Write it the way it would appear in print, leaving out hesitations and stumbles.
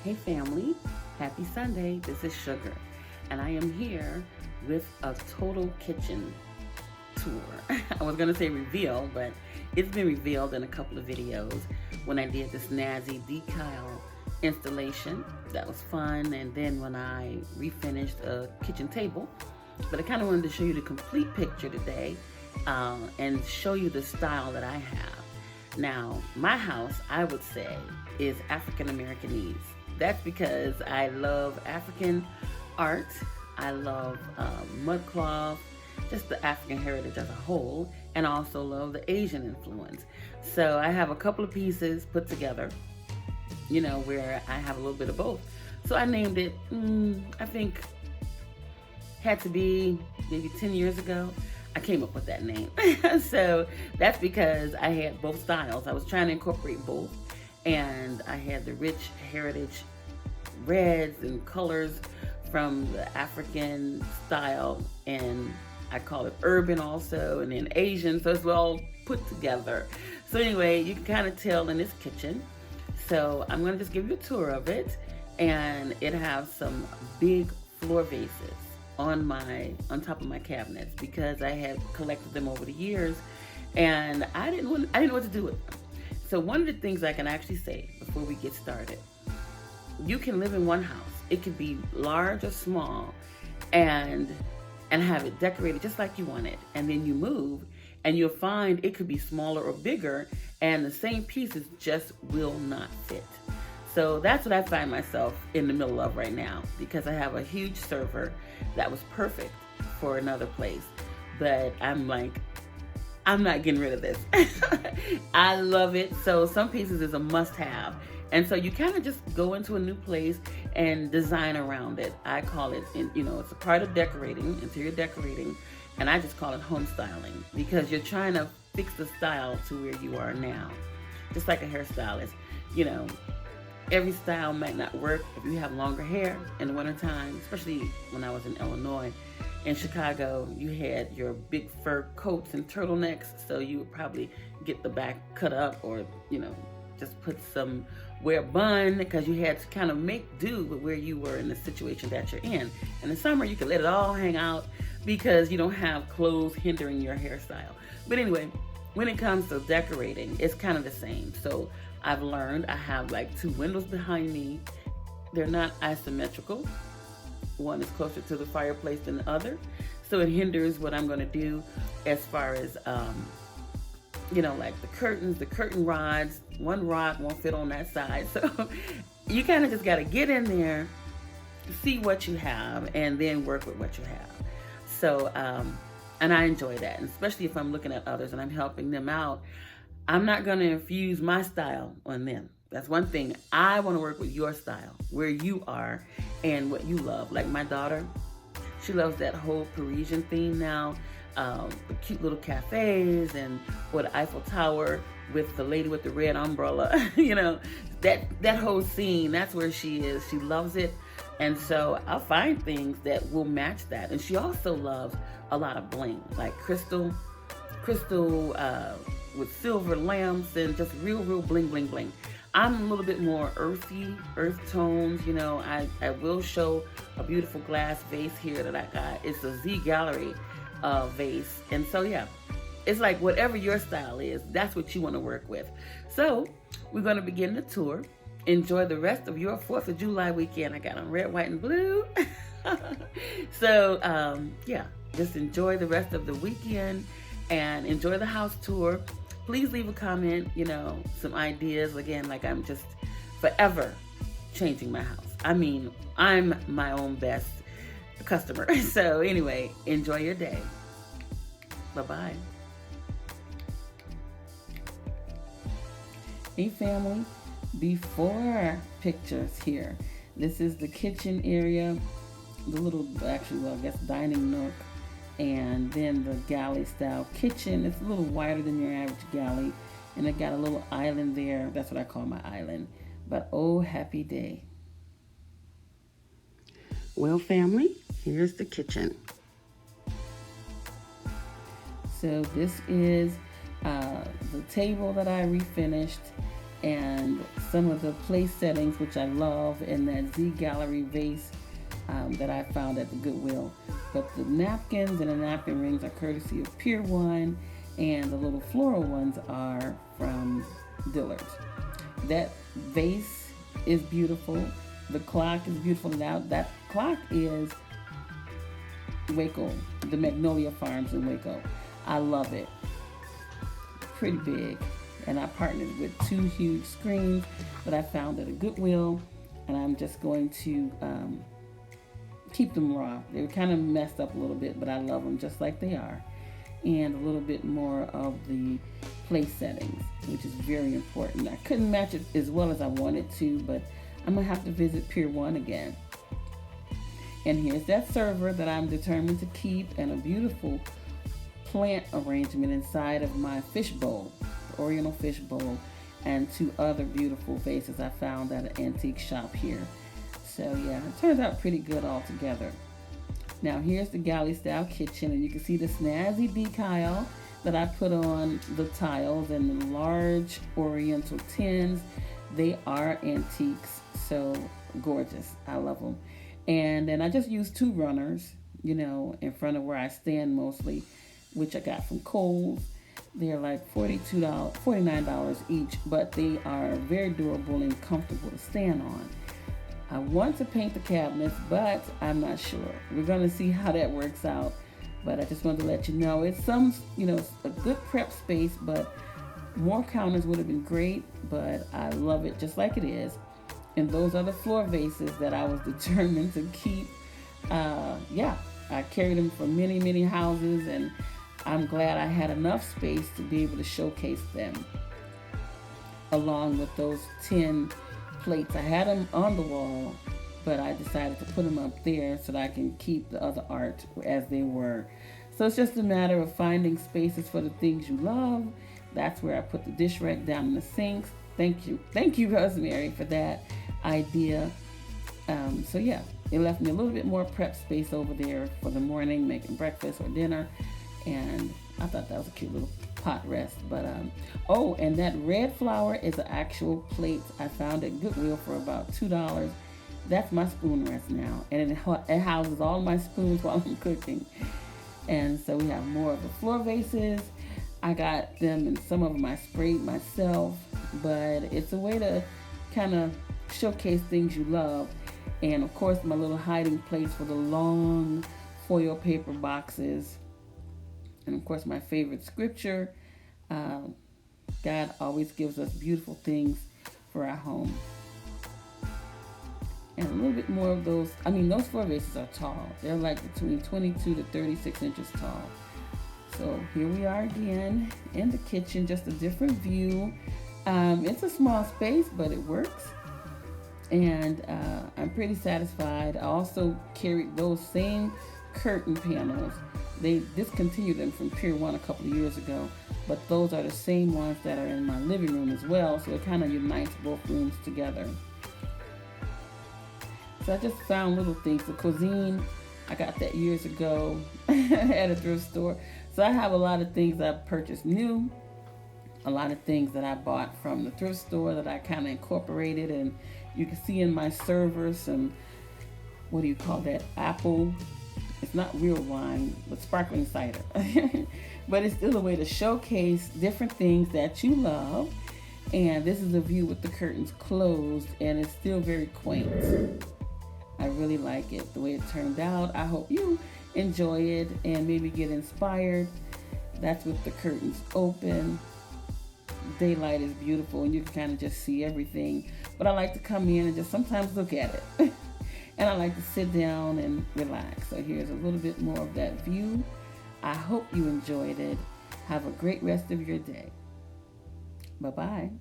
Hey family, happy Sunday. This is Sugar, and I am here with a total kitchen tour. I was going to say reveal, but it's been revealed in a couple of videos when I did this Nazi decal installation. That was fun, and then when I refinished a kitchen table. But I kind of wanted to show you the complete picture today and show you the style that I have. Now, my house, I would say, is African Americanese. That's because I love African art. I love mudcloth, just the African heritage as a whole, and also love the Asian influence. So I have a couple of pieces put together, where I have a little bit of both. So I named it, I think, had to be maybe 10 years ago. I came up with that name. So that's because I had both styles. I was trying to incorporate both. And I had the rich heritage reds and colors from the African style. And I call it urban also. And then Asian. So it's all put together. So anyway, you can kind of tell in this kitchen. So I'm going to just give you a tour of it. And it has some big floor vases on top of my cabinets because I had collected them over the years, and I didn't know what to do with them. So one of the things I can actually say before we get started, you can live in one house. It could be large or small, and have it decorated just like you want it, and then you move, and you'll find it could be smaller or bigger, and the same pieces just will not fit. So that's what I find myself in the middle of right now because I have a huge server that was perfect for another place. But I'm like, I'm not getting rid of this. I love it. So some pieces is a must have. And so you kind of just go into a new place and design around it. I call it, it's a part of decorating, interior decorating. And I just call it home styling because you're trying to fix the style to where you are now. Just like a hairstylist, every style might not work if you have longer hair in the wintertime, especially when I was in Illinois. In Chicago, you had your big fur coats and turtlenecks, so you would probably get the back cut up or, just put wear a bun because you had to kind of make do with where you were in the situation that you're in. In the summer, you can let it all hang out because you don't have clothes hindering your hairstyle. But anyway, when it comes to decorating, it's kind of the same. So I've learned I have like two windows behind me. They're not isometrical. One is closer to the fireplace than the other. So it hinders what I'm going to do as far as, like the curtains, the curtain rods. One rod won't fit on that side. So you kind of just got to get in there, see what you have, and then work with what you have. So, and I enjoy that, and especially if I'm looking at others and I'm helping them out. I'm not going to infuse my style on them. That's one thing. I want to work with your style, where you are and what you love. Like my daughter, she loves that whole Parisian theme now. The cute little cafes and the Eiffel Tower with the lady with the red umbrella. That whole scene, that's where she is. She loves it. And so I'll find things that will match that. And she also loves a lot of bling, like crystal, with silver lamps and just real bling, bling, bling. I'm a little bit more earthy, earth tones. I will show a beautiful glass vase here that I got. It's a Z Gallery vase. And so, yeah, it's like whatever your style is, that's what you want to work with. So we're going to begin the tour. Enjoy the rest of your 4th of July weekend. I got on red, white, and blue. So, yeah, just enjoy the rest of the weekend and enjoy the house tour. Please leave a comment, some ideas. Again, like I'm just forever changing my house. I mean, I'm my own best customer. So anyway, enjoy your day. Bye-bye. Hey family, before pictures here. This is the kitchen area, the little, actually, I guess dining nook. And then the galley style kitchen. It's a little wider than your average galley. And it got a little island there. That's what I call my island. But oh, happy day. Well, family, here's the kitchen. So this is the table that I refinished. and some of the place settings, which I love, in that Z Gallery vase that I found at the Goodwill. But the napkins and the napkin rings are courtesy of Pier 1, and the little floral ones are from Dillard's. That vase is beautiful. The clock is beautiful. Now, that clock is Waco, the Magnolia Farms in Waco. I love it. Pretty big. And I partnered with 2 huge screens that I found at a Goodwill, and I'm just going to keep them raw. They were kind of messed up a little bit, but I love them just like they are. And a little bit more of the place settings, which is very important. I couldn't match it as well as I wanted to, but I'm gonna have to visit Pier 1 again. And here's that server that I'm determined to keep, and a beautiful plant arrangement inside of my fish bowl, the Oriental fish bowl, and 2 other beautiful vases I found at an antique shop here. So yeah, it turned out pretty good altogether. Now here's the galley style kitchen, and you can see the snazzy decal that I put on the tiles and the large Oriental tins. They are antiques, so gorgeous. I love them. And then I just used 2 runners, in front of where I stand mostly, which I got from Kohl's. They're like $42, $49 each, but they are very durable and comfortable to stand on. I want to paint the cabinets, but I'm not sure. We're going to see how that works out. But I just wanted to let you know it's a good prep space, but more counters would have been great, but I love it just like it is. And those are the floor vases that I was determined to keep. I carried them for many, many houses, and I'm glad I had enough space to be able to showcase them, along with those 10 plates. I had them on the wall, but I decided to put them up there so that I can keep the other art as they were. So it's just a matter of finding spaces for the things you love. That's where I put the dish rack down in the sinks. Thank you, Rosemary, for that idea. So yeah, it left me a little bit more prep space over there for the morning, making breakfast or dinner, and I thought that was a cute little pot rest. But and that red flower is an actual plate I found at Goodwill for about $2. That's my spoon rest now, and it houses all my spoons while I'm cooking. And so we have more of the floor vases. I got them, and some of them I sprayed myself, but it's a way to kind of showcase things you love. And of course, my little hiding place for the long foil paper boxes. And of course, my favorite scripture, God always gives us beautiful things for our home. And a little bit more of those. Those floor vases are tall. They're like between 22 to 36 inches tall. So here we are again in the kitchen, just a different view. It's a small space, but it works. And I'm pretty satisfied. I also carried those same curtain panels. They discontinued them from Pier 1 a couple of years ago, but those are the same ones that are in my living room as well, so it kind of unites both rooms together. So I just found little things. The cuisine, I got that years ago at a thrift store. So I have a lot of things I purchased new, a lot of things that I bought from the thrift store that I kind of incorporated. And you can see in my server some, what do you call that, apple, it's not real wine, but sparkling cider. But it's still a way to showcase different things that you love. And this is a view with the curtains closed, and it's still very quaint. I really like it, the way it turned out. I hope you enjoy it and maybe get inspired. That's with the curtains open. Daylight is beautiful, and you can kind of just see everything. But I like to come in and just sometimes look at it. And I like to sit down and relax. So here's a little bit more of that view. I hope you enjoyed it. Have a great rest of your day. Bye-bye.